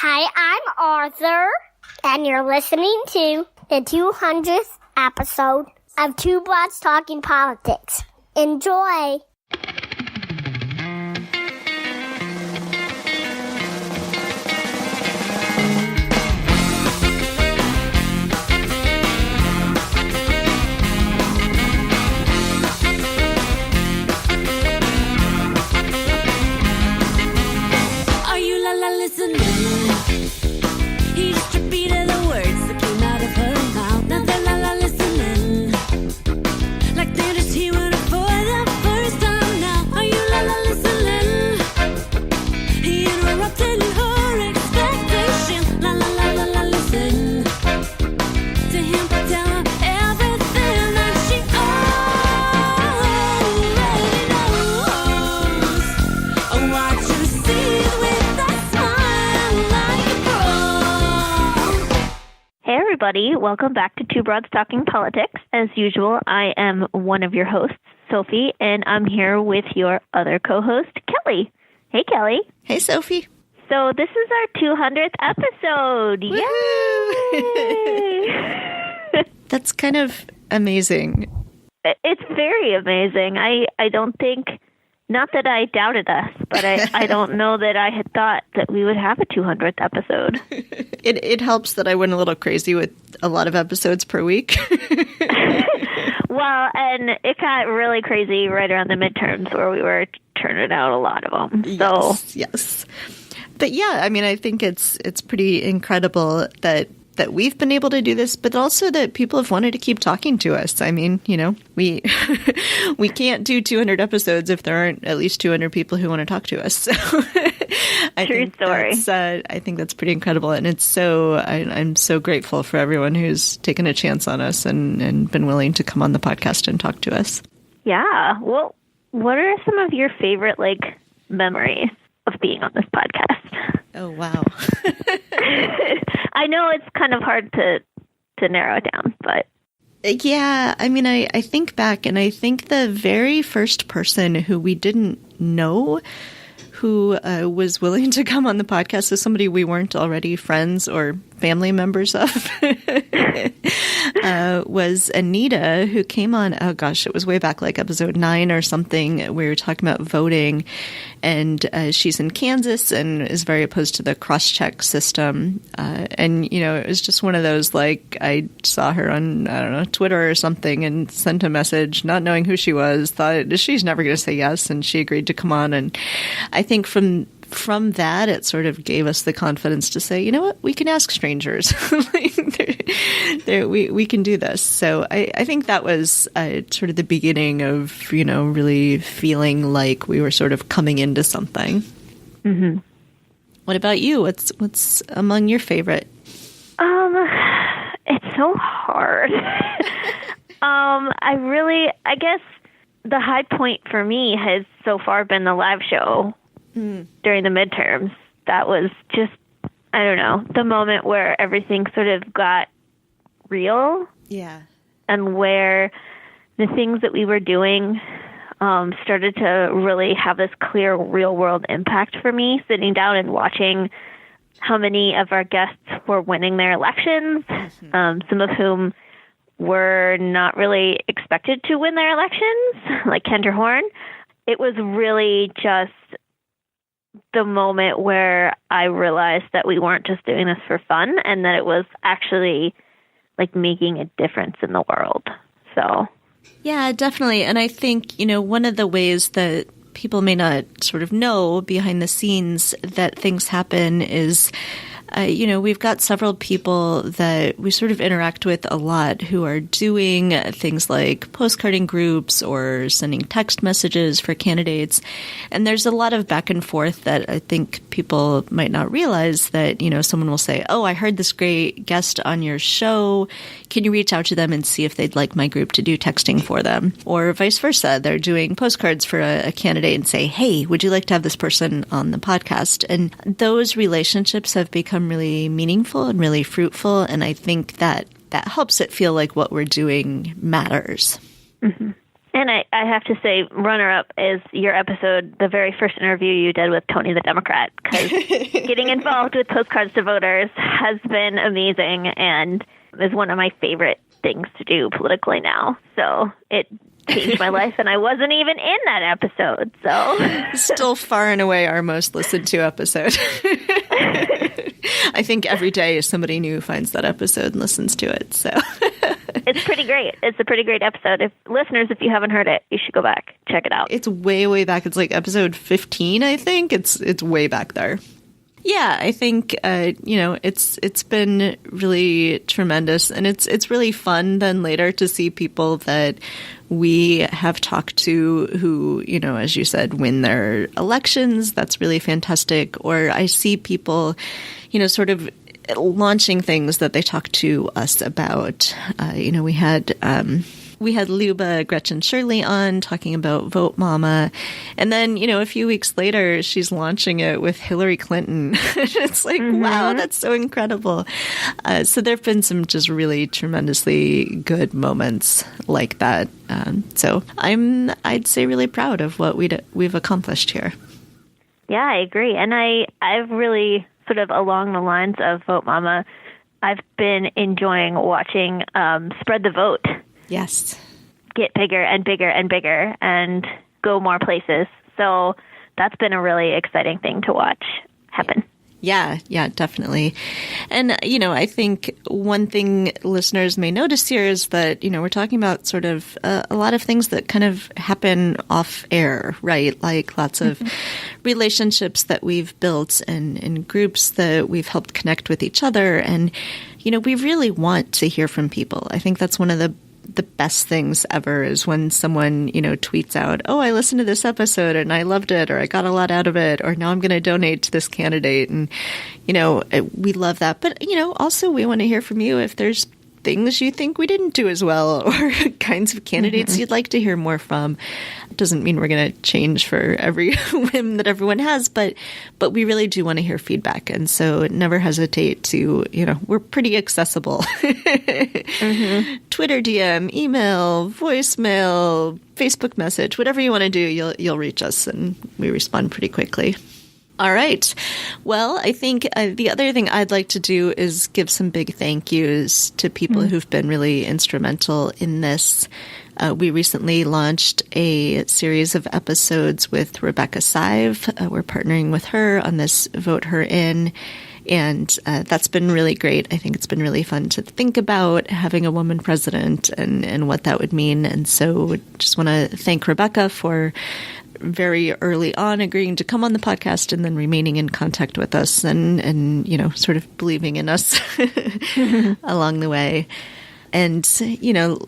Hi, I'm Arthur, and you're listening to the 200th episode of Two Broads Talking Politics. Enjoy! Are you listening? He just repeated the words that came out of her mouth. Now they're listening, like they're just hearing it for the first time now. Are you listening? He interrupted her expectation. Listen to him tell her everything that she already knows. Oh, watch her see with that smile like a pro. Hey everybody, welcome back to Two Broads Talking Politics. As usual, I am one of your hosts, Sophie, and I'm here with your other co-host, Kelly. Hey Kelly. Hey, Sophie. So this is our 200th episode. Yay! That's kind of amazing. It's very amazing. I don't think, not that I doubted us, but I don't know that I had thought that we would have a 200th episode. It helps that I went a little crazy with a lot of episodes per week. Well, and it got really crazy right around the midterms where we were turning out a lot of them. So Yes. But yeah, I mean, I think it's pretty incredible that we've been able to do this, but also that people have wanted to keep talking to us. I mean, you know, we we can't do 200 episodes if there aren't at least 200 people who want to talk to us. So True story. I think that's pretty incredible, and it's so I'm so grateful for everyone who's taken a chance on us and been willing to come on the podcast and talk to us. yeah. Well, what are some of your favorite memories of being on this podcast? Oh wow. I know it's kind of hard to narrow it down, but Yeah, I mean, I think back, and I think the very first person who we didn't know who was willing to come on the podcast is somebody we weren't already friends or family members of, was Anita, who came on, oh gosh, it was way back, like episode 9 or something. We were talking about voting, and she's in Kansas and is very opposed to the cross-check system. And, you know, it was just one of those, like, I saw her on, I don't know, Twitter or something and sent a message, not knowing who she was, thought she's never going to say yes, and she agreed to come on. And I think from that, it sort of gave us the confidence to say, you know what, we can ask strangers. We can do this. So I think that was sort of the beginning of, you know, really feeling like we were sort of coming into something. Mm-hmm. What about you? What's among your favorite? It's so hard. I guess the high point for me has so far been the live show during the midterms. That was just, I don't know, the moment where everything sort of got real. Yeah. And where the things that we were doing started to really have this clear real-world impact for me, sitting down and watching how many of our guests were winning their elections, some of whom were not really expected to win their elections, like Kendra Horn. It was really just the moment where I realized that we weren't just doing this for fun and that it was actually like making a difference in the world. So, yeah, definitely. And I think, you know, one of the ways that people may not sort of know behind the scenes that things happen is, you know, we've got several people that we sort of interact with a lot who are doing things like postcarding groups or sending text messages for candidates. And there's a lot of back and forth that I think people might not realize that, you know, someone will say, oh, I heard this great guest on your show. Can you reach out to them and see if they'd like my group to do texting for them? Or vice versa. They're doing postcards for a candidate and say, hey, would you like to have this person on the podcast? And those relationships have become really meaningful and really fruitful. And I think that helps it feel like what we're doing matters. Mm-hmm. And I have to say, runner-up is your episode, the very first interview you did with Tony the Democrat, because getting involved with Postcards to Voters has been amazing and is one of my favorite things to do politically now. So it changed my life, and I wasn't even in that episode. So still far and away our most listened to episode. I think every day somebody new finds that episode and listens to it. So it's pretty great. It's a pretty great episode. If you haven't heard it, you should go back, check it out. It's way, way back. It's like episode 15, I think. It's way back there. Yeah, I think it's been really tremendous, and it's really fun then later to see people that we have talked to who, as you said, win their elections. That's really fantastic. Or I see people, sort of launching things that they talk to us about. We had Luba Gretchen Shirley on talking about Vote Mama. And then, a few weeks later, she's launching it with Hillary Clinton. It's like, wow, that's so incredible. So there have been some just really tremendously good moments like that. So I'd say really proud of what we've accomplished here. Yeah, I agree. And I've really sort of along the lines of Vote Mama, I've been enjoying watching Spread the Vote. Yes. Get bigger and bigger and bigger and go more places. So that's been a really exciting thing to watch happen. Yeah, definitely. And, I think one thing listeners may notice here is that, we're talking about sort of a lot of things that kind of happen off air, right? Like lots of relationships that we've built and groups that we've helped connect with each other. And, we really want to hear from people. I think that's one of the best things ever is when someone, tweets out, oh, I listened to this episode and I loved it, or I got a lot out of it, or now I'm going to donate to this candidate. And, we love that. But, also we want to hear from you if there's things you think we didn't do as well, or kinds of candidates you'd like to hear more from. It doesn't mean we're going to change for every whim that everyone has, but we really do want to hear feedback. And so never hesitate to, we're pretty accessible. Twitter DM, email, voicemail, Facebook message, whatever you want to do, you'll reach us, and we respond pretty quickly. All right. Well, I think the other thing I'd like to do is give some big thank yous to people who've been really instrumental in this. We recently launched a series of episodes with Rebecca Sive. We're partnering with her on this Vote Her In. And that's been really great. I think it's been really fun to think about having a woman president and what that would mean. And so just want to thank Rebecca for very early on agreeing to come on the podcast and then remaining in contact with us and sort of believing in us along the way. And,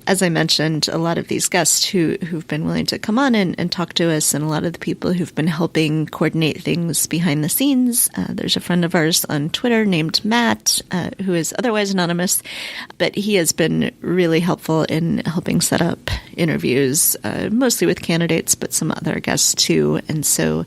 as I mentioned, a lot of these guests who've been willing to come on and talk to us, and a lot of the people who've been helping coordinate things behind the scenes. There's a friend of ours on Twitter named Matt, who is otherwise anonymous, but he has been really helpful in helping set up interviews, mostly with candidates, but some other guests too. And so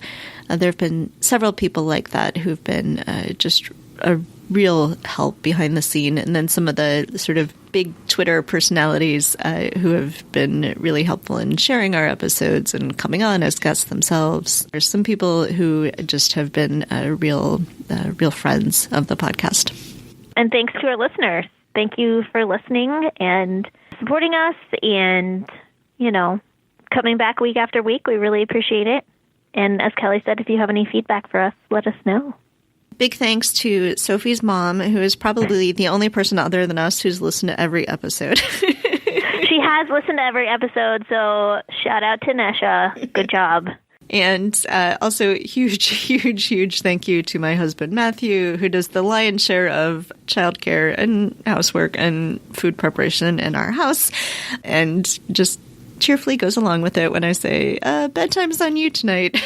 there have been several people like that who've been just a real help behind the scene. And then some of the sort of big Twitter personalities who have been really helpful in sharing our episodes and coming on as guests themselves. There's some people who just have been real friends of the podcast. And thanks to our listeners. Thank you for listening and supporting us and, coming back week after week. We really appreciate it. And as Kelly said, if you have any feedback for us, let us know. Big thanks to Sophie's mom, who is probably the only person other than us who's listened to every episode. She has listened to every episode, so shout out to Nesha. Good job. And also huge thank you to my husband, Matthew, who does the lion's share of childcare and housework and food preparation in our house, and just cheerfully goes along with it when I say, bedtime's on you tonight.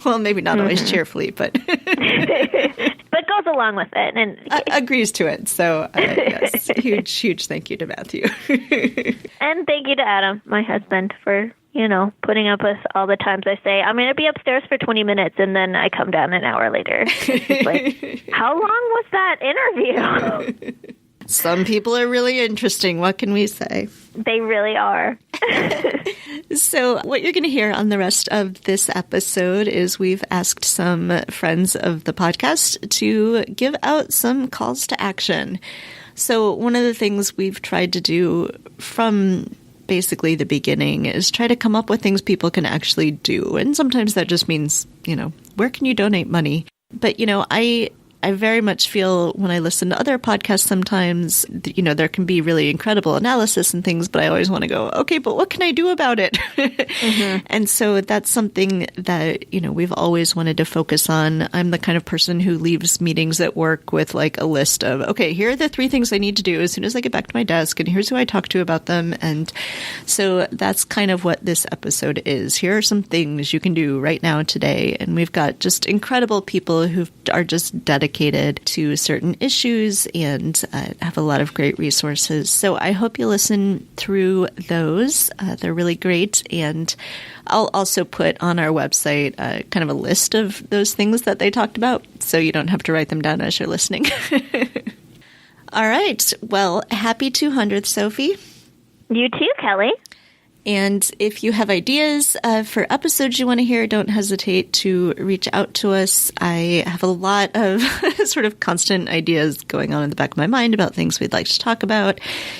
Well, maybe not always cheerfully, but... but goes along with it. And agrees to it. So, yes, huge thank you to Matthew. And thank you to Adam, my husband, for, putting up with all the times I say, I'm going to be upstairs for 20 minutes, and then I come down an hour later. He's like, how long was that interview? Some people are really interesting. What can we say? They really are. So what you're going to hear on the rest of this episode is we've asked some friends of the podcast to give out some calls to action. So one of the things we've tried to do from basically the beginning is try to come up with things people can actually do. And sometimes that just means, where can you donate money? But, I very much feel when I listen to other podcasts sometimes, there can be really incredible analysis and things, but I always want to go, okay, but what can I do about it? Mm-hmm. And so that's something that, we've always wanted to focus on. I'm the kind of person who leaves meetings at work with like a list of, okay, here are the 3 things I need to do as soon as I get back to my desk, and here's who I talk to about them. And so that's kind of what this episode is. Here are some things you can do right now today. And we've got just incredible people who are just dedicated to certain issues and have a lot of great resources. So I hope you listen through those. They're really great. And I'll also put on our website kind of a list of those things that they talked about, so you don't have to write them down as you're listening. All right. Well, happy 200th, Sophie. You too, Kelly. And if you have ideas for episodes you want to hear, don't hesitate to reach out to us. I have a lot of sort of constant ideas going on in the back of my mind about things we'd like to talk about.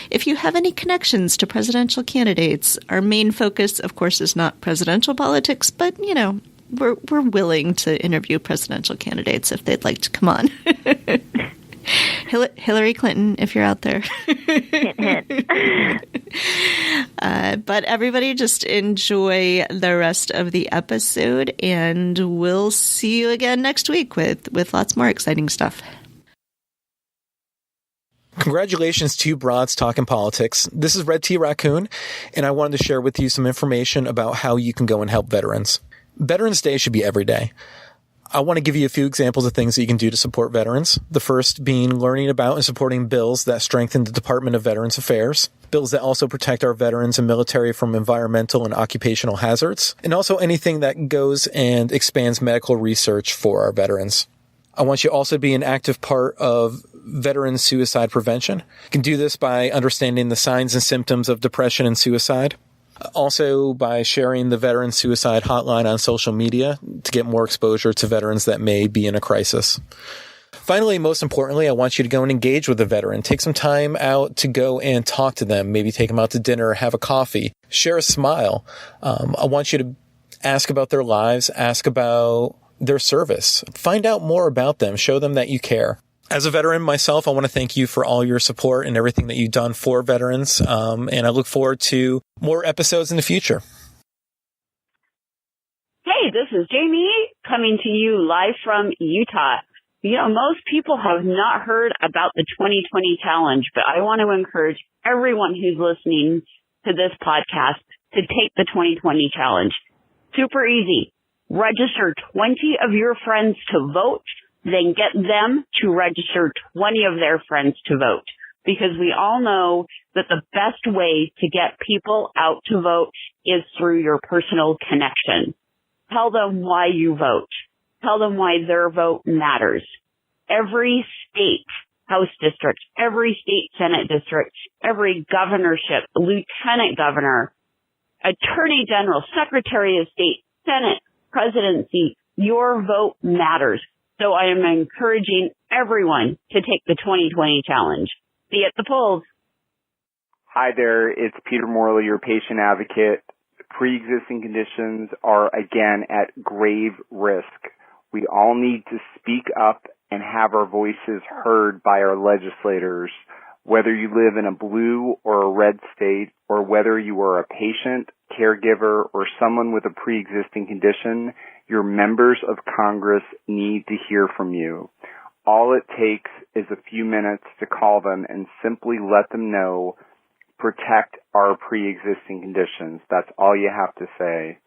If you have any connections to presidential candidates, our main focus, of course, is not presidential politics, but, we're willing to interview presidential candidates if they'd like to come on. Hillary Clinton, if you're out there. Hint, hint. But everybody just enjoy the rest of the episode, and we'll see you again next week with lots more exciting stuff. Congratulations to Broads Talking Politics. This is Red T. Raccoon, and I wanted to share with you some information about how you can go and help veterans. Veterans Day should be every day. I want to give you a few examples of things that you can do to support veterans. The first being learning about and supporting bills that strengthen the Department of Veterans Affairs, bills that also protect our veterans and military from environmental and occupational hazards, and also anything that goes and expands medical research for our veterans. I want you also to be an active part of veteran suicide prevention. You can do this by understanding the signs and symptoms of depression and suicide. Also by sharing the Veteran Suicide Hotline on social media to get more exposure to veterans that may be in a crisis. Finally, most importantly, I want you to go and engage with a veteran. Take some time out to go and talk to them. Maybe take them out to dinner, have a coffee, share a smile. I want you to ask about their lives, ask about their service. Find out more about them. Show them that you care. As a veteran myself, I want to thank you for all your support and everything that you've done for veterans. And I look forward to more episodes in the future. Hey, this is Jamie coming to you live from Utah. Most people have not heard about the 2020 challenge, but I want to encourage everyone who's listening to this podcast to take the 2020 challenge. Super easy. Register 20 of your friends to vote. Then get them to register 20 of their friends to vote. Because we all know that the best way to get people out to vote is through your personal connection. Tell them why you vote. Tell them why their vote matters. Every state House district, every state Senate district, every governorship, lieutenant governor, attorney general, secretary of state, Senate, presidency, your vote matters. So I am encouraging everyone to take the 2020 challenge. See you at the polls. Hi there, it's Peter Morley, your patient advocate. Pre-existing conditions are again at grave risk. We all need to speak up and have our voices heard by our legislators. Whether you live in a blue or a red state, or whether you are a patient, caregiver, or someone with a pre-existing condition, your members of Congress need to hear from you. All it takes is a few minutes to call them and simply let them know, protect our pre-existing conditions. That's all you have to say.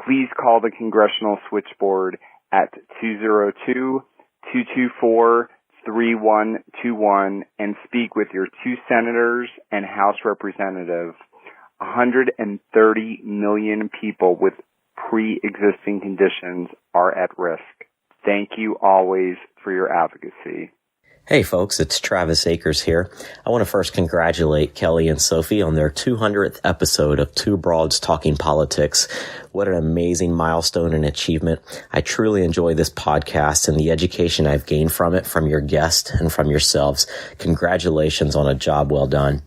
Please call the Congressional Switchboard at 202-224-3121 and speak with your 2 senators and House representative. 130 million people with pre-existing conditions are at risk. Thank you always for your advocacy. Hey folks, it's Travis Akers here. I want to first congratulate Kelly and Sophie on their 200th episode of Two Broads Talking Politics. What an amazing milestone and achievement. I truly enjoy this podcast and the education I've gained from it, from your guests and from yourselves. Congratulations on a job well done.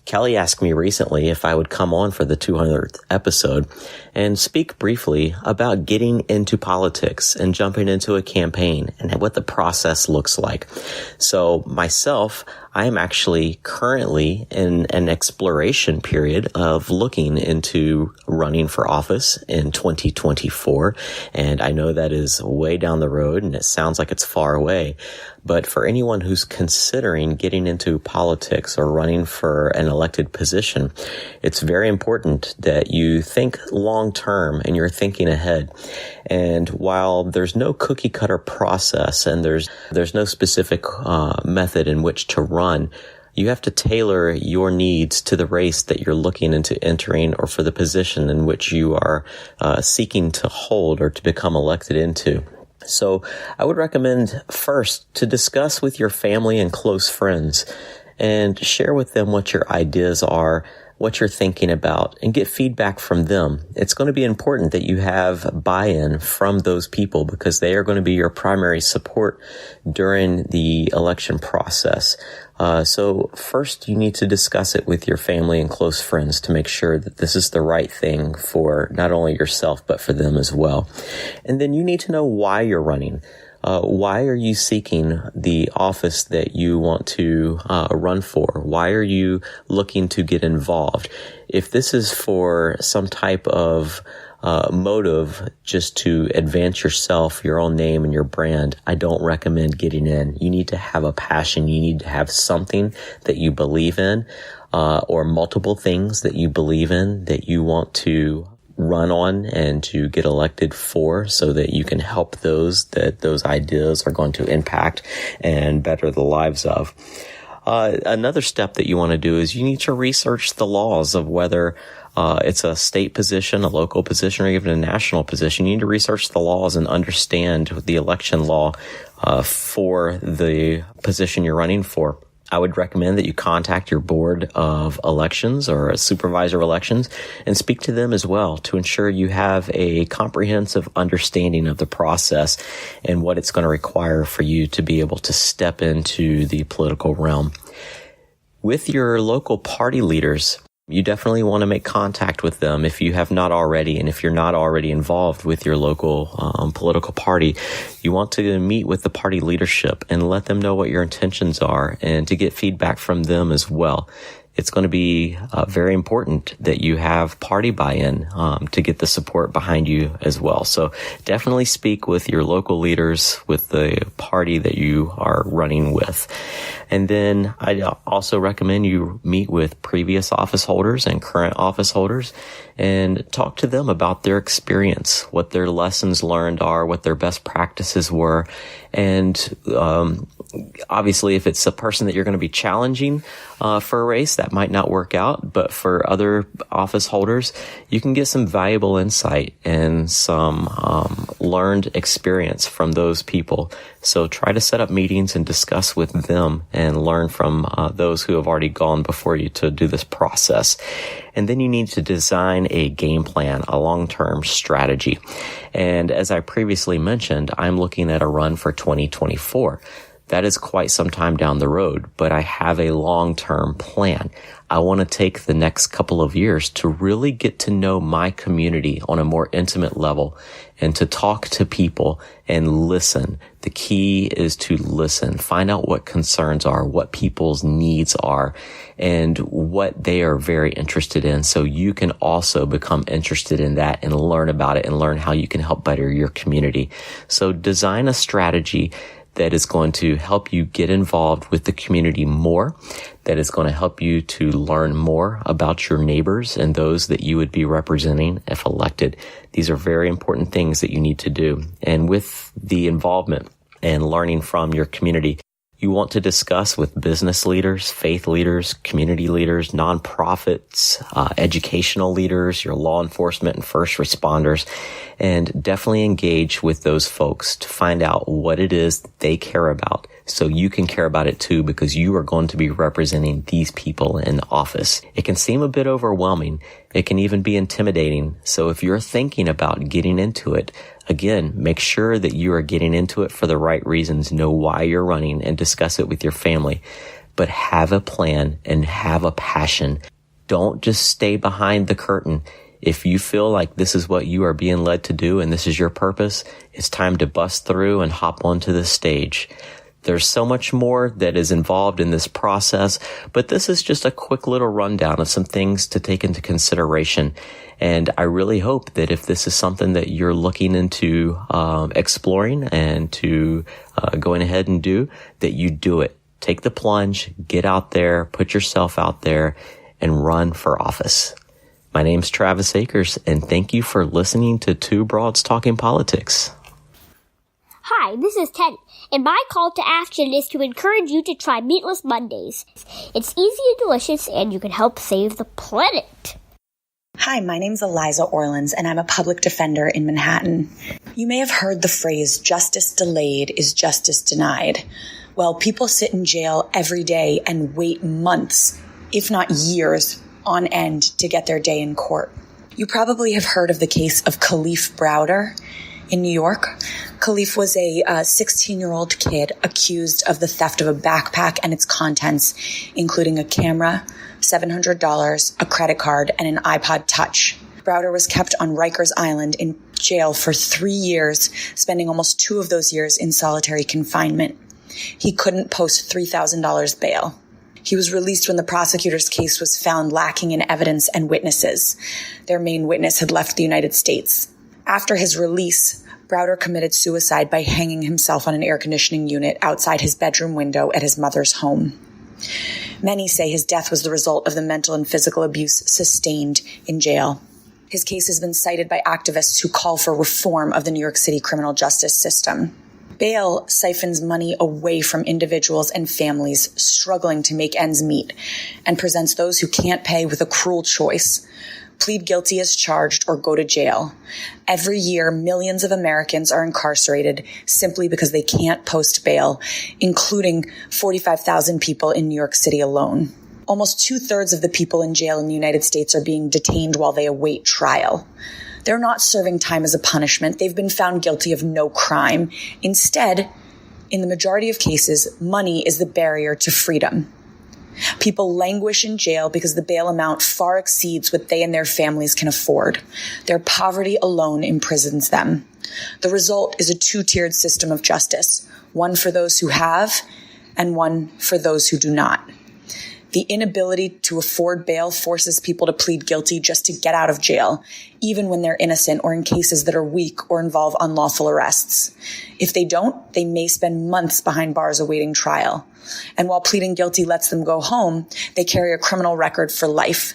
Kelly asked me recently if I would come on for the 200th episode and speak briefly about getting into politics and jumping into a campaign and what the process looks like. So myself, I am actually currently in an exploration period of looking into running for office in 2024. And I know that is way down the road and it sounds like it's far away. But for anyone who's considering getting into politics or running for an elected position, it's very important that you think long term and you're thinking ahead. And while there's no cookie cutter process and there's no specific method in which to run, you have to tailor your needs to the race that you're looking into entering or for the position in which you are seeking to hold or to become elected into. So I would recommend first to discuss with your family and close friends and share with them what your ideas are, what you're thinking about, and get feedback from them. It's going to be important that you have buy-in from those people because they are going to be your primary support during the election process. So first you need to discuss it with your family and close friends to make sure that this is the right thing for not only yourself, but for them as well. And then you need to know why you're running. Why are you seeking the office that you want to run for? Why are you looking to get involved? If this is for some type of motive just to advance yourself, your own name and your brand, I don't recommend getting in. You need to have a passion. You need to have something that you believe in, or multiple things that you believe in that you want to run on and to get elected for so that you can help those that those ideas are going to impact and better the lives of. Another step that you want to do is you need to research the laws of whether it's a state position, a local position, or even a national position. You need to research the laws and understand the election law for the position you're running for. I would recommend that you contact your board of elections or a supervisor of elections and speak to them as well to ensure you have a comprehensive understanding of the process and what it's going to require for you to be able to step into the political realm. With your local party leaders, you definitely want to make contact with them if you have not already, and if you're not already involved with your local political party, you want to meet with the party leadership and let them know what your intentions are and to get feedback from them as well. It's going to be very important that you have party buy-in to get the support behind you as well. So definitely speak with your local leaders, with the party that you are running with. And then I also recommend you meet with previous office holders and current office holders and talk to them about their experience, what their lessons learned are, what their best practices were. And obviously, if it's a person that you're going to be challenging for a race, that might not work out. But for other office holders, you can get some valuable insight and some learned experience from those people. So try to set up meetings and discuss with them and learn from those who have already gone before you to do this process. And then you need to design a game plan, a long-term strategy. And as I previously mentioned, I'm looking at a run for 2024. That is quite some time down the road, but I have a long-term plan. I want to take the next couple of years to really get to know my community on a more intimate level and to talk to people and listen. The key is to listen, find out what concerns are, what people's needs are, and what they are very interested in, so you can also become interested in that and learn about it and learn how you can help better your community. So design a strategy that is going to help you get involved with the community more, that is going to help you to learn more about your neighbors and those that you would be representing if elected. These are very important things that you need to do. And with the involvement and learning from your community, You want to discuss with business leaders, faith leaders, community leaders, nonprofits, educational leaders, your law enforcement and first responders, and definitely engage with those folks to find out what it is that they care about so you can care about it too, because you are going to be representing these people in office. It can seem a bit overwhelming. It can even be intimidating. So if you're thinking about getting into it, again, make sure that you are getting into it for the right reasons. Know why you're running and discuss it with your family. But have a plan and have a passion. Don't just stay behind the curtain. If you feel like this is what you are being led to do and this is your purpose, it's time to bust through and hop onto the stage. There's so much more that is involved in this process, but this is just a quick little rundown of some things to take into consideration. And I really hope that if this is something that you're looking into exploring and to going ahead and do, that you do it. Take the plunge, get out there, put yourself out there, and run for office. My name's Travis Akers, and thank you for listening to Two Broads Talking Politics. Hi, this is Ted, and my call to action is to encourage you to try Meatless Mondays. It's easy and delicious, and you can help save the planet. Hi, my name's Eliza Orleans, and I'm a public defender in Manhattan. You may have heard the phrase, justice delayed is justice denied. Well, people sit in jail every day and wait months, if not years, on end to get their day in court. You probably have heard of the case of Kalief Browder in New York. Kalief was a 16-year-old kid accused of the theft of a backpack and its contents, including a camera, $700, a credit card, and an iPod Touch. Browder was kept on Rikers Island in jail for 3 years, spending almost 2 of those years in solitary confinement. He couldn't post $3,000 bail. He was released when the prosecutor's case was found lacking in evidence and witnesses. Their main witness had left the United States. After his release, Browder committed suicide by hanging himself on an air conditioning unit outside his bedroom window at his mother's home. Many say his death was the result of the mental and physical abuse sustained in jail. His case has been cited by activists who call for reform of the New York City criminal justice system. Bail siphons money away from individuals and families struggling to make ends meet and presents those who can't pay with a cruel choice: plead guilty as charged or go to jail. Every year, millions of Americans are incarcerated simply because they can't post bail, including 45,000 people in New York City alone. Almost 2/3 of the people in jail in the United States are being detained while they await trial. They're not serving time as a punishment. They've been found guilty of no crime. Instead, in the majority of cases, money is the barrier to freedom. People languish in jail because the bail amount far exceeds what they and their families can afford. Their poverty alone imprisons them. The result is a 2-tiered system of justice, one for those who have and one for those who do not. The inability to afford bail forces people to plead guilty just to get out of jail, even when they're innocent or in cases that are weak or involve unlawful arrests. If they don't, they may spend months behind bars awaiting trial. And while pleading guilty lets them go home, they carry a criminal record for life.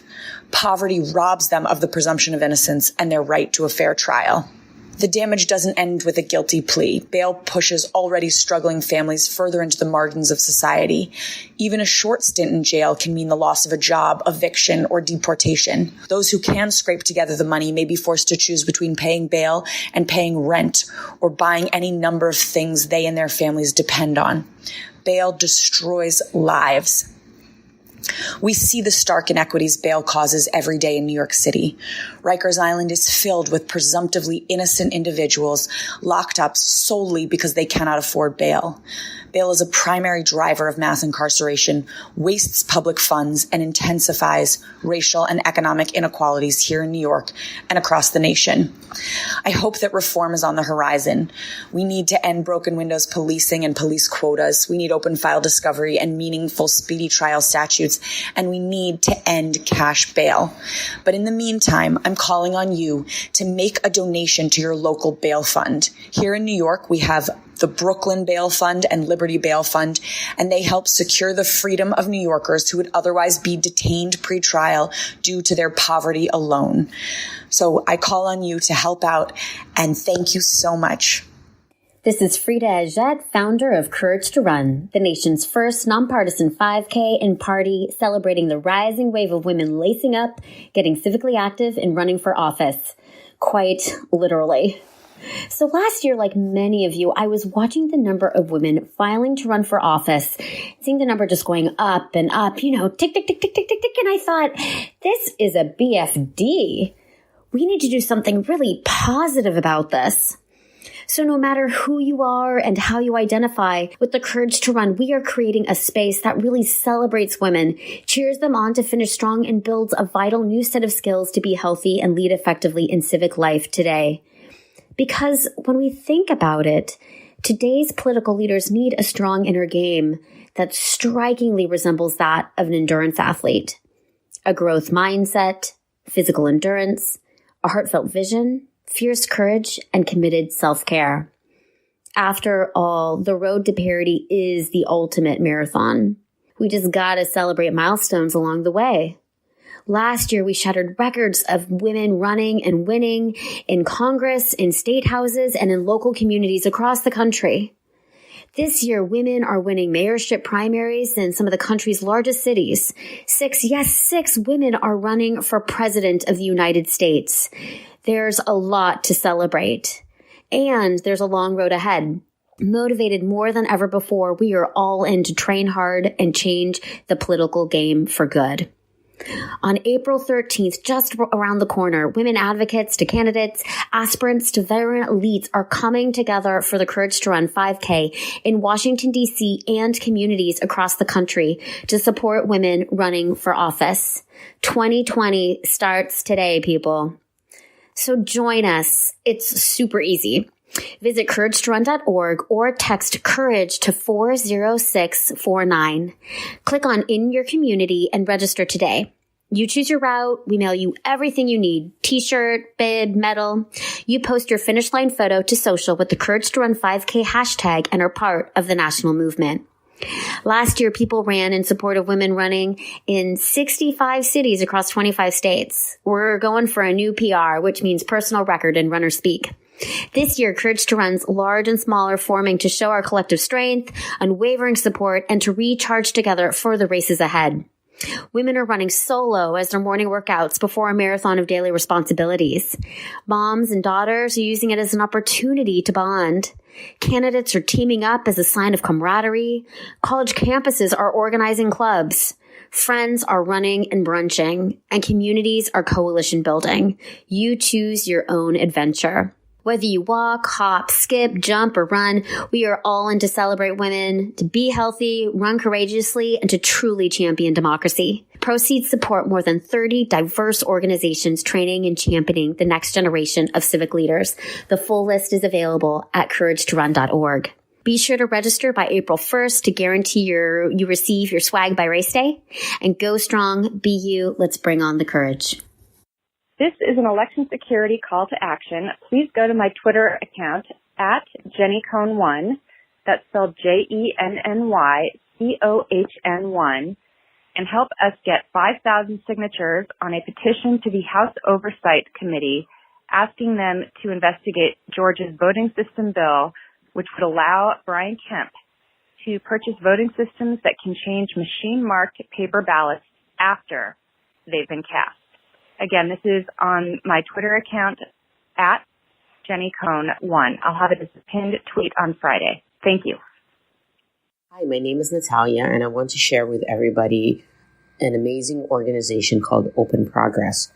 Poverty robs them of the presumption of innocence and their right to a fair trial. The damage doesn't end with a guilty plea. Bail pushes already struggling families further into the margins of society. Even a short stint in jail can mean the loss of a job, eviction, or deportation. Those who can scrape together the money may be forced to choose between paying bail and paying rent, or buying any number of things they and their families depend on. Bail destroys lives. We see the stark inequities bail causes every day in New York City. Rikers Island is filled with presumptively innocent individuals locked up solely because they cannot afford bail. Bail is a primary driver of mass incarceration, wastes public funds, and intensifies racial and economic inequalities here in New York and across the nation. I hope that reform is on the horizon. We need to end broken windows policing and police quotas. We need open file discovery and meaningful speedy trial statutes, and we need to end cash bail. But in the meantime, I'm calling on you to make a donation to your local bail fund. Here in New York, we have the Brooklyn Bail Fund and Liberty Bail Fund, and they help secure the freedom of New Yorkers who would otherwise be detained pre-trial due to their poverty alone. So I call on you to help out, and thank you so much. This is Frida Ajet, founder of Courage to Run, the nation's first nonpartisan 5K and party celebrating the rising wave of women lacing up, getting civically active, and running for office. Quite literally. So last year, like many of you, I was watching the number of women filing to run for office, seeing the number just going up and up, tick, tick, tick, tick, tick, tick, tick. And I thought, this is a BFD. We need to do something really positive about this. So no matter who you are and how you identify, with the Courage to Run, we are creating a space that really celebrates women, cheers them on to finish strong, and builds a vital new set of skills to be healthy and lead effectively in civic life today. Because when we think about it, today's political leaders need a strong inner game that strikingly resembles that of an endurance athlete. A growth mindset, physical endurance, a heartfelt vision, fierce courage, and committed self-care. After all, the road to parity is the ultimate marathon. We just gotta celebrate milestones along the way. Last year, we shattered records of women running and winning in Congress, in state houses, and in local communities across the country. This year, women are winning mayorship primaries in some of the country's largest cities. 6 women are running for president of the United States. There's a lot to celebrate. And there's a long road ahead. Motivated more than ever before, we are all in to train hard and change the political game for good. On April 13th, just around the corner, women advocates to candidates, aspirants to veteran elites are coming together for the Courage to Run 5K in Washington, D.C. and communities across the country to support women running for office. 2020 starts today, people. So join us. It's super easy. Visit couragetorun.org or text COURAGE to 40649. Click on In Your Community and register today. You choose your route. We mail you everything you need. T-shirt, bib, medal. You post your finish line photo to social with the Courage to Run 5K hashtag and are part of the national movement. Last year, people ran in support of women running in 65 cities across 25 states. We're going for a new PR, which means personal record and runner speak. This year, Courage to Run's large and small are forming to show our collective strength, unwavering support, and to recharge together for the races ahead. Women are running solo as their morning workouts before a marathon of daily responsibilities. Moms and daughters are using it as an opportunity to bond. Candidates are teaming up as a sign of camaraderie. College campuses are organizing clubs. Friends are running and brunching, and communities are coalition building. You choose your own adventure. Whether you walk, hop, skip, jump, or run, we are all in to celebrate women, to be healthy, run courageously, and to truly champion democracy. Proceeds support more than 30 diverse organizations training and championing the next generation of civic leaders. The full list is available at couragetorun.org. Be sure to register by April 1st to guarantee you receive your swag by race day. And go strong, be you, let's bring on the courage. This is an election security call to action. Please go to my Twitter account at JennyCohn1, that's spelled JennyCohn1, and help us get 5,000 signatures on a petition to the House Oversight Committee asking them to investigate Georgia's voting system bill, which would allow Brian Kemp to purchase voting systems that can change machine-marked paper ballots after they've been cast. Again, this is on my Twitter account at JennyCohn1. I'll have it as a pinned tweet on Friday. Thank you. Hi, my name is Natalia, and I want to share with everybody an amazing organization called Open Progress.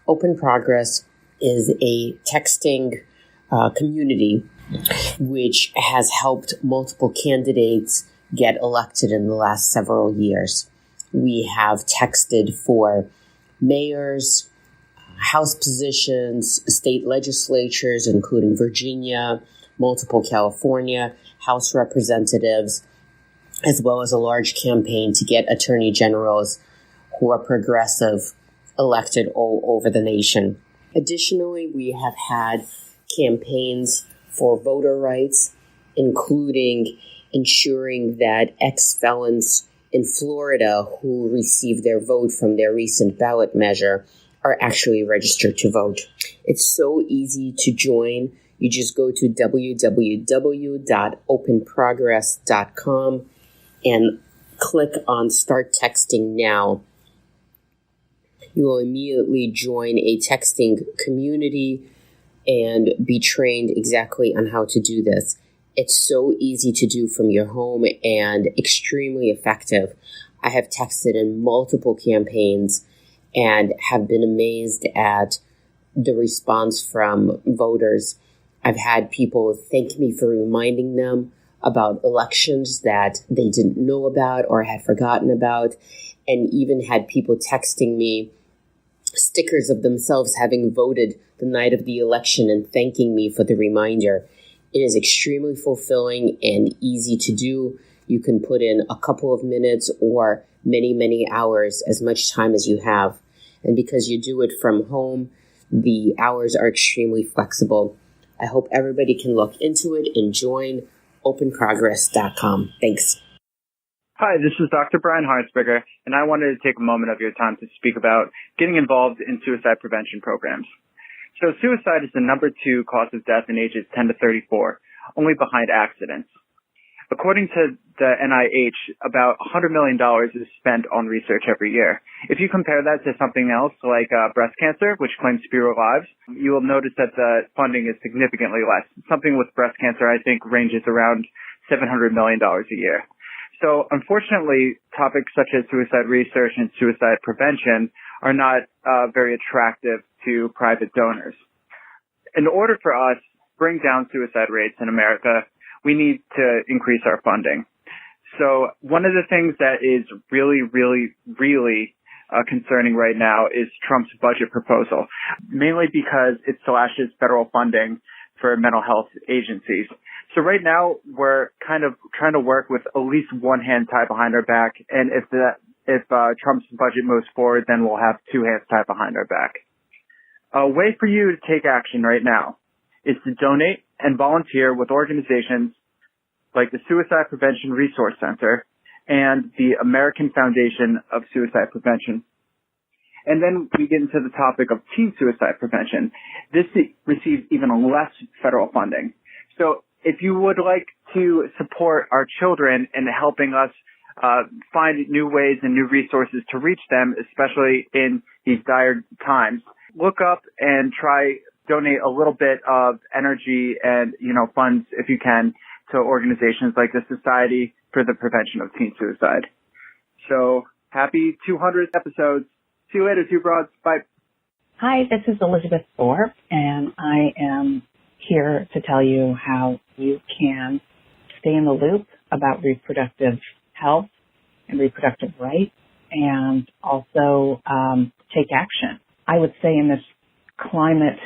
Open Progress is a texting community which has helped multiple candidates get elected in the last several years. We have texted for mayors, House positions, state legislatures, including Virginia, multiple California House representatives, as well as a large campaign to get attorney generals who are progressive elected all over the nation. Additionally, we have had campaigns for voter rights, including ensuring that ex-felons in Florida who received their vote from their recent ballot measure are actually registered to vote. It's so easy to join. You just go to www.openprogress.com and click on Start Texting Now. You will immediately join a texting community and be trained exactly on how to do this. It's so easy to do from your home and extremely effective. I have texted in multiple campaigns and have been amazed at the response from voters. I've had people thank me for reminding them about elections that they didn't know about or had forgotten about, and even had people texting me stickers of themselves having voted the night of the election and thanking me for the reminder. It is extremely fulfilling and easy to do. You can put in a couple of minutes or many, many hours, as much time as you have. And because you do it from home, the hours are extremely flexible. I hope everybody can look into it and join openprogress.com. Thanks. Hi, this is Dr. Brian Harnsberger, and I wanted to take a moment of your time to speak about getting involved in suicide prevention programs. So suicide is the number 2 cause of death in ages 10 to 34, only behind accidents. According to the NIH, about $100 million is spent on research every year. If you compare that to something else like breast cancer, which claims fewer lives, you will notice that the funding is significantly less. Something with breast cancer, I think, ranges around $700 million a year. So unfortunately, topics such as suicide research and suicide prevention are not very attractive to private donors. In order for us to bring down suicide rates in America, we need to increase our funding. So one of the things that is really concerning right now is Trump's budget proposal, mainly because it slashes federal funding for mental health agencies. So right now we're kind of trying to work with at least one hand tied behind our back, and if Trump's budget moves forward, then we'll have two hands tied behind our back. A way for you to take action right now is to donate and volunteer with organizations like the Suicide Prevention Resource Center and the American Foundation of Suicide Prevention. And then we get into the topic of teen suicide prevention. This receives even less federal funding. So if you would like to support our children in helping us find new ways and new resources to reach them, especially in these dire times, look up and donate a little bit of energy and, funds, if you can, to organizations like the Society for the Prevention of Teen Suicide. So happy 200th episodes. See you later, Two Broads. Bye. Hi, this is Elizabeth Thorpe, and I am here to tell you how you can stay in the loop about reproductive health and reproductive rights, and also take action. I would say in this climate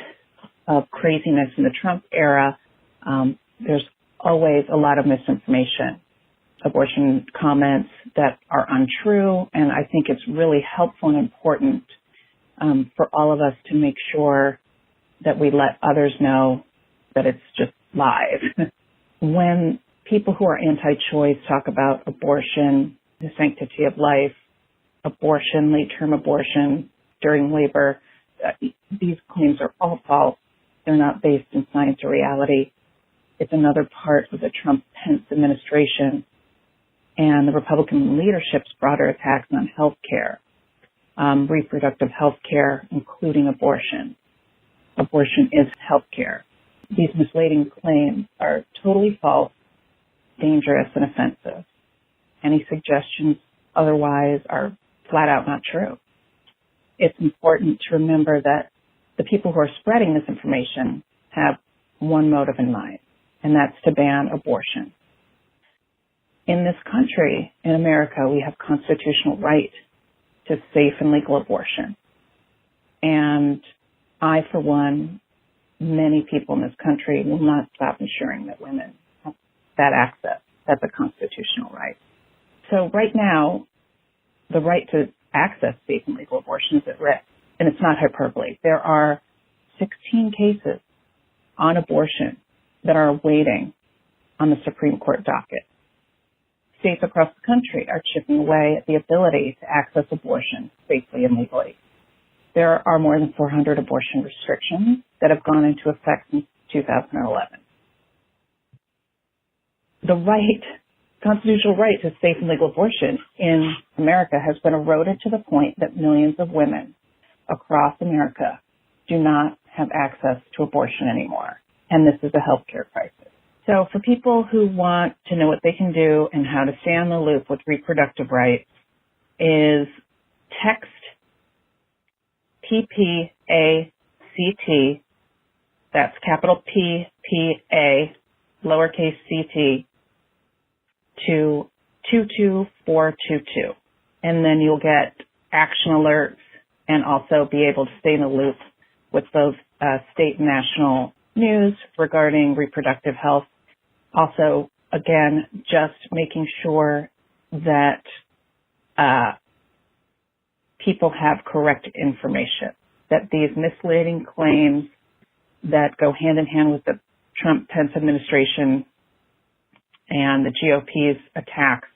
of craziness in the Trump era, there's always a lot of misinformation, abortion comments that are untrue, and I think it's really helpful and important for all of us to make sure that we let others know that it's just lies. When people who are anti-choice talk about abortion, the sanctity of life, abortion, late-term abortion during labor, these claims are all false. They're not based in science or reality. It's another part of the Trump-Pence administration and the Republican leadership's broader attacks on health care, reproductive health care, including abortion. Abortion is health care. These misleading claims are totally false, dangerous, and offensive. Any suggestions otherwise are flat out not true. It's important to remember that the people who are spreading this information have one motive in mind, and that's to ban abortion. In this country, in America, we have constitutional right to safe and legal abortion. And I, for one, many people in this country will not stop ensuring that women have that access. That's a constitutional right. So right now, the right to access safe and legal abortion is at risk. And it's not hyperbole. There are 16 cases on abortion that are waiting on the Supreme Court docket. States across the country are chipping away at the ability to access abortion safely and legally. There are more than 400 abortion restrictions that have gone into effect since 2011. The constitutional right to safe and legal abortion in America has been eroded to the point that millions of women across America do not have access to abortion anymore. And this is a healthcare crisis. So for people who want to know what they can do and how to stay on the loop with reproductive rights is text PPACT, that's capital P-P-A, lowercase c-t, to 22422. And then you'll get action alerts and also be able to stay in the loop with both state and national news regarding reproductive health. Also, again, just making sure that people have correct information, that these misleading claims that go hand in hand with the Trump-Pence administration and the GOP's attacks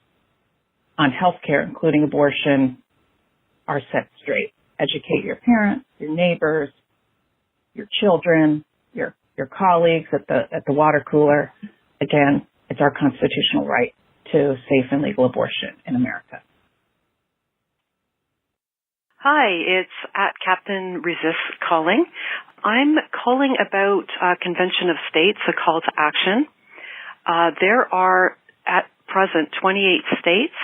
on healthcare, including abortion, are set straight. Educate your parents, your neighbors, your children, your colleagues at the water cooler. Again, it's our constitutional right to safe and legal abortion in America. Hi, it's at Captain Resist calling. I'm calling about Convention of States, a call to action. There are at present 28 states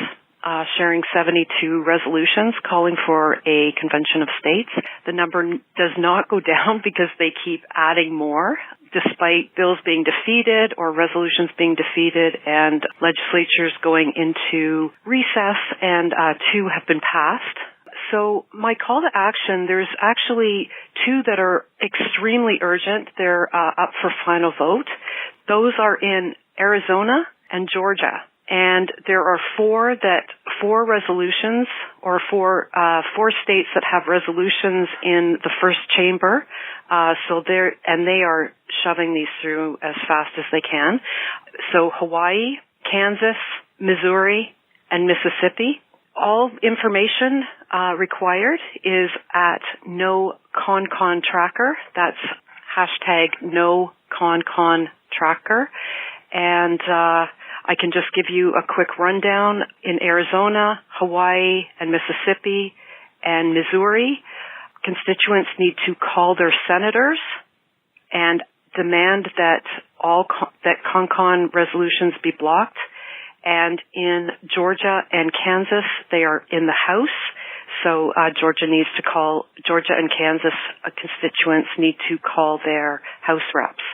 sharing 72 resolutions calling for a Convention of States. The number does not go down because they keep adding more, despite bills being defeated or resolutions being defeated and legislatures going into recess, and 2 have been passed. So my call to action, there's actually 2 that are extremely urgent. They're up for final vote. Those are in Arizona and Georgia. And there are 4 resolutions, or 4 states that have resolutions in the first chamber. They are shoving these through as fast as they can. So Hawaii, Kansas, Missouri, and Mississippi. All information required is at NoConConTracker. That's hashtag NoConConTracker. And I can just give you a quick rundown. In Arizona, Hawaii, and Mississippi, and Missouri, constituents need to call their senators and demand that that ConCon resolutions be blocked. And in Georgia and Kansas, they are in the House. So Georgia and Kansas constituents need to call their House reps.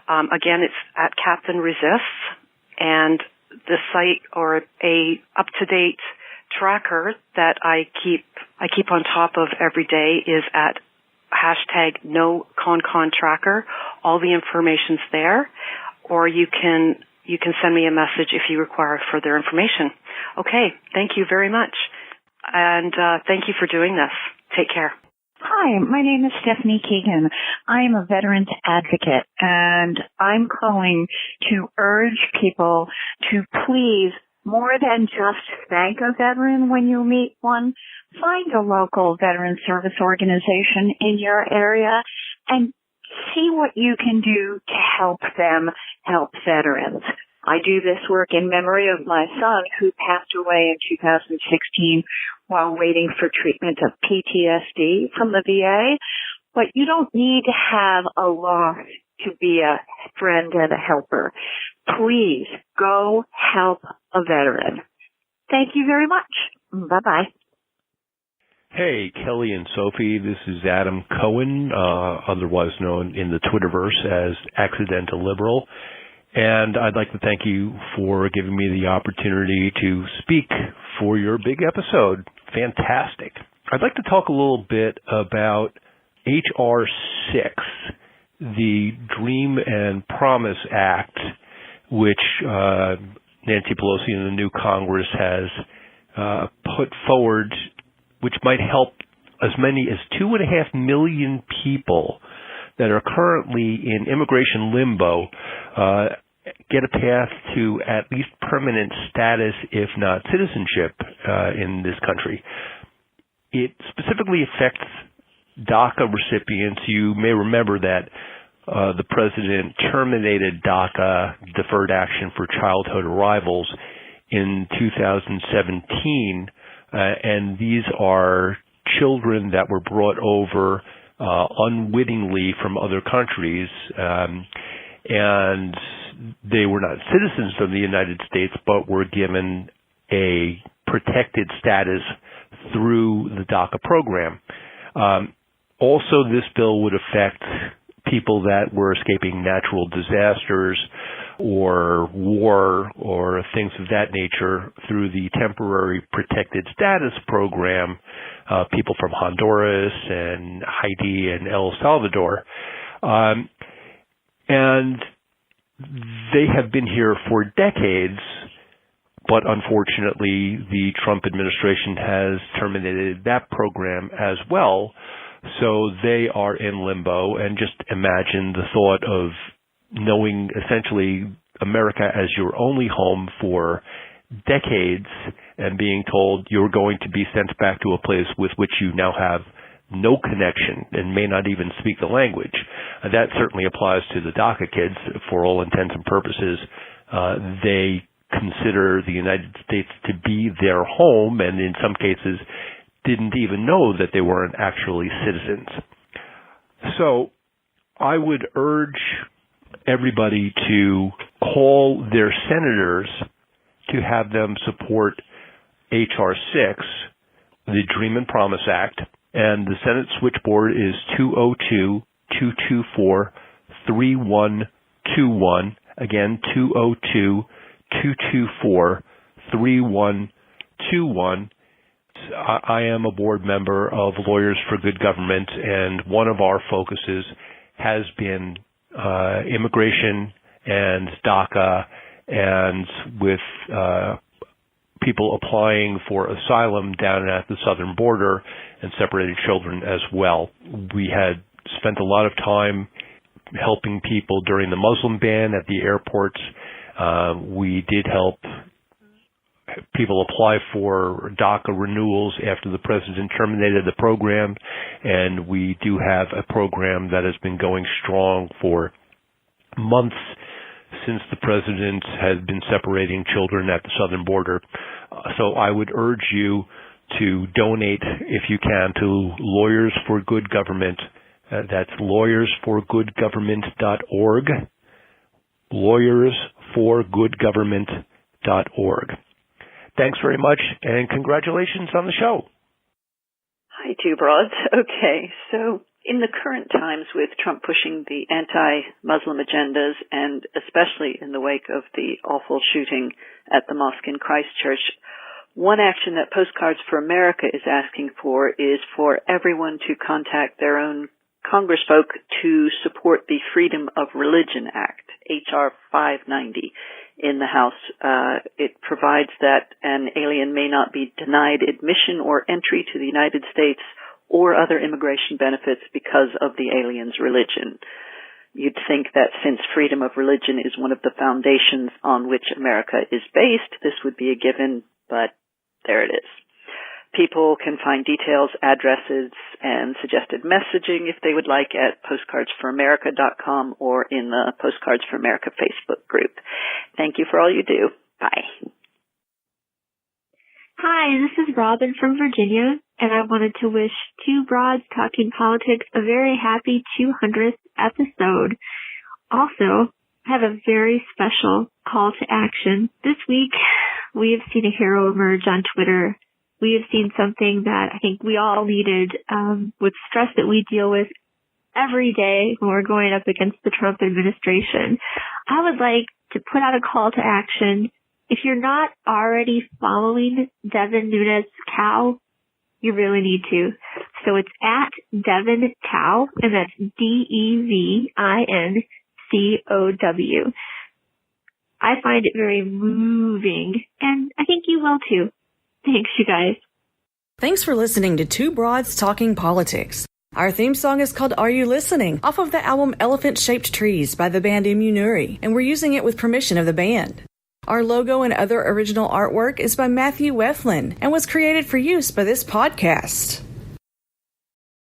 Again, it's at Captain Resists, and the site, or a up-to-date tracker that I keep on top of every day, is at hashtag NoConConTracker. All the information's there, or you can send me a message if you require further information. Okay, thank you very much. And thank you for doing this. Take care. Hi, my name is Stephanie Keegan. I am a veterans advocate, and I'm calling to urge people to please, more than just thank a veteran when you meet one, find a local veteran service organization in your area and see what you can do to help them help veterans. I do this work in memory of my son, who passed away in 2016 while waiting for treatment of PTSD from the VA. But you don't need to have a loss to be a friend and a helper. Please go help a veteran. Thank you very much. Bye-bye. Hey, Kelly and Sophie, this is Adam Cohen, otherwise known in the Twitterverse as Accidental Liberal. And I'd like to thank you for giving me the opportunity to speak for your big episode. Fantastic. I'd like to talk a little bit about H.R. 6, the Dream and Promise Act, which Nancy Pelosi and the new Congress has put forward, which might help as many as 2.5 million people that are currently in immigration limbo get a path to at least permanent status, if not citizenship, in this country. It specifically affects DACA recipients. You may remember that the president terminated DACA, Deferred Action for Childhood Arrivals, in 2017, and these are children that were brought over unwittingly from other countries, and they were not citizens of the United States, but were given a protected status through the DACA program. Also, this bill would affect people that were escaping natural disasters or war or things of that nature through the temporary protected status program, people from Honduras and Haiti and El Salvador. And they have been here for decades, but unfortunately the Trump administration has terminated that program as well. So they are in limbo, and just imagine the thought of knowing essentially America as your only home for decades and being told you're going to be sent back to a place with which you now have no connection and may not even speak the language. That certainly applies to the DACA kids. For all intents and purposes, they consider the United States to be their home, and in some cases didn't even know that they weren't actually citizens. So I would urge everybody to call their senators to have them support H.R. 6, the Dream and Promise Act, and the Senate switchboard is 202-224-3121. Again, 202-224-3121. I am a board member of Lawyers for Good Government, and one of our focuses has been immigration and DACA, and with people applying for asylum down at the southern border and separated children as well. We had spent a lot of time helping people during the Muslim ban at the airports. We did help people apply for DACA renewals after the president terminated the program, and we do have a program that has been going strong for months since the president has been separating children at the southern border. So I would urge you to donate, if you can, to Lawyers for Good Government. That's lawyersforgoodgovernment.org. lawyersforgoodgovernment.org. Thanks very much, and congratulations on the show. Hi, Two Broads. Okay, so in the current times with Trump pushing the anti-Muslim agendas, and especially in the wake of the awful shooting at the mosque in Christchurch, one action that Postcards for America is asking for is for everyone to contact their own congressfolk to support the Freedom of Religion Act, H.R. 590. In the House. It provides that an alien may not be denied admission or entry to the United States or other immigration benefits because of the alien's religion. You'd think that since freedom of religion is one of the foundations on which America is based, this would be a given, but there it is. People can find details, addresses, and suggested messaging if they would like at postcardsforamerica.com or in the Postcards for America Facebook group. Thank you for all you do. Bye. Hi, this is Robin from Virginia, and I wanted to wish Two Broads Talking Politics a very happy 200th episode. Also, I have a very special call to action. This week, we have seen a hero emerge on Twitter. We have seen something that I think we all needed with stress that we deal with every day when we're going up against the Trump administration. I would like to put out a call to action. If you're not already following Devin Nunes Cow, you really need to. So it's at Devin Cow, and that's DEVINCOW. I find it very moving, and I think you will too. Thanks, you guys. Thanks for listening to Two Broads Talking Politics. Our theme song is called Are You Listening? Off of the album Elephant Shaped Trees by the band Immunuri, and we're using it with permission of the band. Our logo and other original artwork is by Matthew Weflin and was created for use by this podcast.